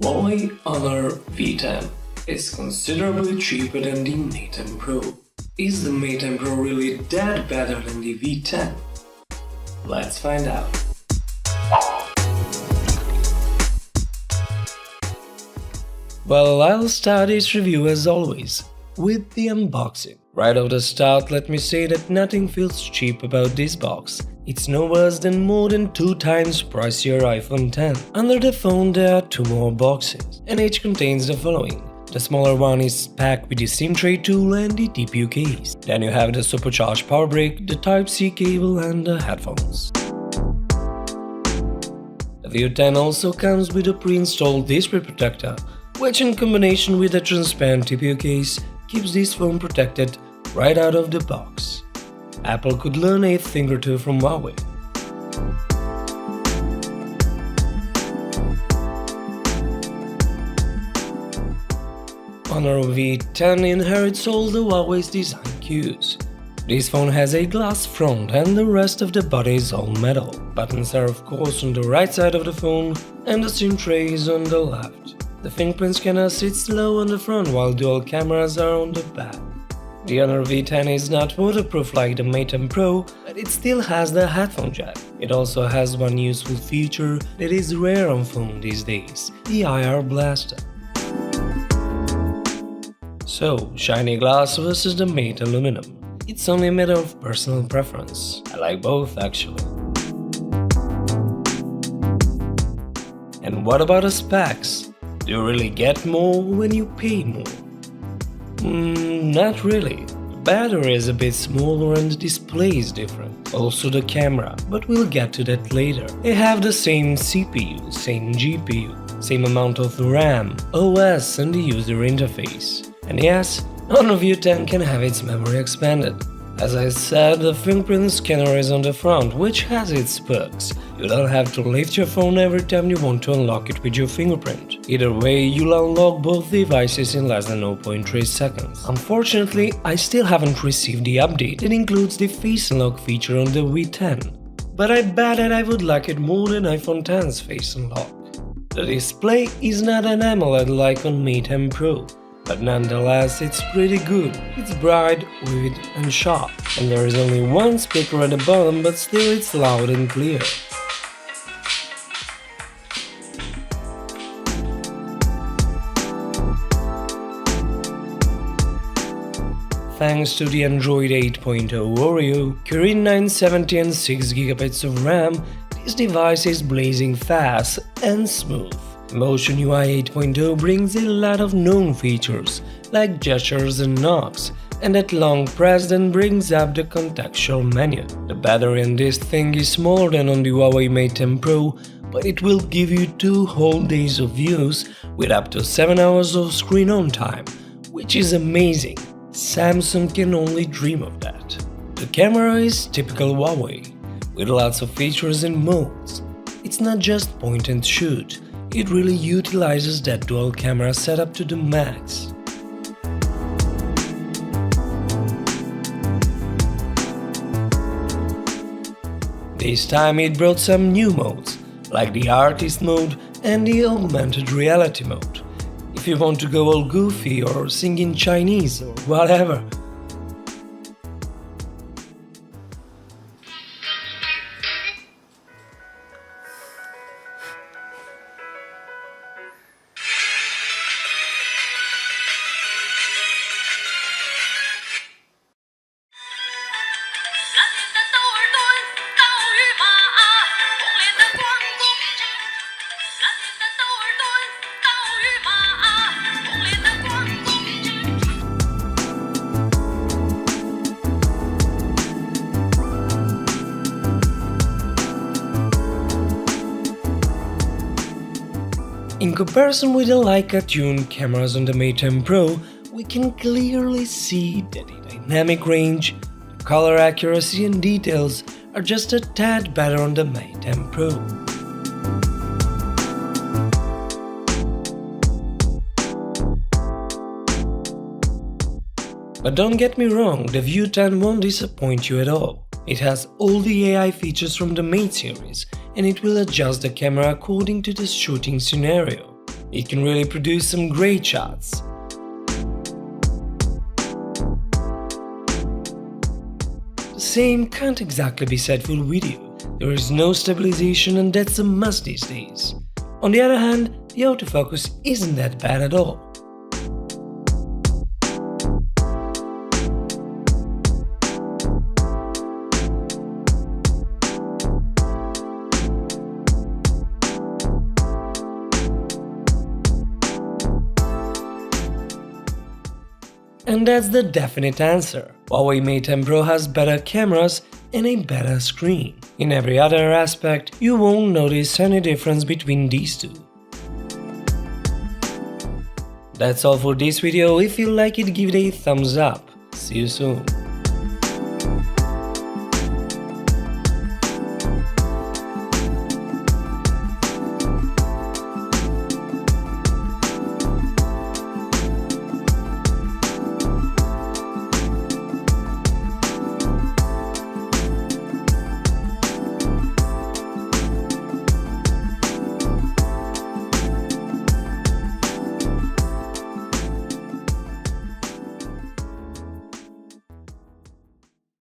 Huawei Honor V10 is considerably cheaper than the Mate 10 Pro. Is the Mate 10 Pro really that better than the V10? Let's find out. Well, I'll start this review as always with the unboxing. Right off the start, let me say that nothing feels cheap about this box. It's no worse than more than 2 times pricier iPhone X. Under the phone there are 2 more boxes, and each contains the following. The smaller one is packed with the SIM tray tool and the TPU case. Then you have the supercharged power brick, the Type-C cable and the headphones. The V10 also comes with a pre-installed display protector, which in combination with a transparent TPU case keeps this phone protected right out of the box. Apple could learn a thing or two from Huawei. Honor V10 inherits all the Huawei's design cues. This phone has a glass front and the rest of the body is all metal. Buttons are of course on the right side of the phone and the SIM tray is on the left. The fingerprint scanner sits low on the front while dual cameras are on the back. The Honor V10 is not waterproof like the Mate 10 Pro, but it still has the headphone jack. It also has one useful feature that is rare on phone these days, the IR blaster. So, shiny glass versus the matte aluminum. It's only a matter of personal preference. I like both actually. And what about the specs? Do you really get more when you pay more? Not really. The battery is a bit smaller and the display is different. Also the camera, but we'll get to that later. They have the same CPU, same GPU, same amount of RAM, OS and the user interface. And yes, Honor View 10 can have its memory expanded. As I said, the fingerprint scanner is on the front, which has its perks. You don't have to lift your phone every time you want to unlock it with your fingerprint. Either way, you'll unlock both devices in less than 0.3 seconds. Unfortunately, I still haven't received the update that includes the Face Unlock feature on the V10. But I bet that I would like it more than iPhone X's Face Unlock. The display is not an AMOLED like on Mate 10 Pro. But nonetheless, it's pretty good. It's bright, vivid and sharp. And there is only one speaker at the bottom, but still it's loud and clear. Thanks to the Android 8.0 Oreo, Kirin 970 and 6GB of RAM, this device is blazing fast and smooth. Motion UI 8.0 brings a lot of known features, like gestures and knocks, and at long press then brings up the contextual menu. The battery on this thing is smaller than on the Huawei Mate 10 Pro, but it will give you 2 whole days of use with up to 7 hours of screen on time, which is amazing. Samsung can only dream of that. The camera is typical Huawei, with lots of features and modes. It's not just point and shoot. It really utilizes that dual camera setup to the max. This time it brought some new modes, like the artist mode and the augmented reality mode. If you want to go all goofy or sing in Chinese or whatever. In comparison with the Leica-tuned cameras on the Mate 10 Pro, we can clearly see that the dynamic range, the color accuracy and details are just a tad better on the Mate 10 Pro. But don't get me wrong, the View 10 won't disappoint you at all. It has all the AI features from the Mate series, and it will adjust the camera according to the shooting scenario. It can really produce some great shots. The same can't exactly be said for video. There is no stabilization and that's a must these days. On the other hand, the autofocus isn't that bad at all. And that's the definite answer. Huawei Mate 10 Pro has better cameras and a better screen. In every other aspect, you won't notice any difference between these two. That's all for this video. If you like it, give it a thumbs up. See you soon.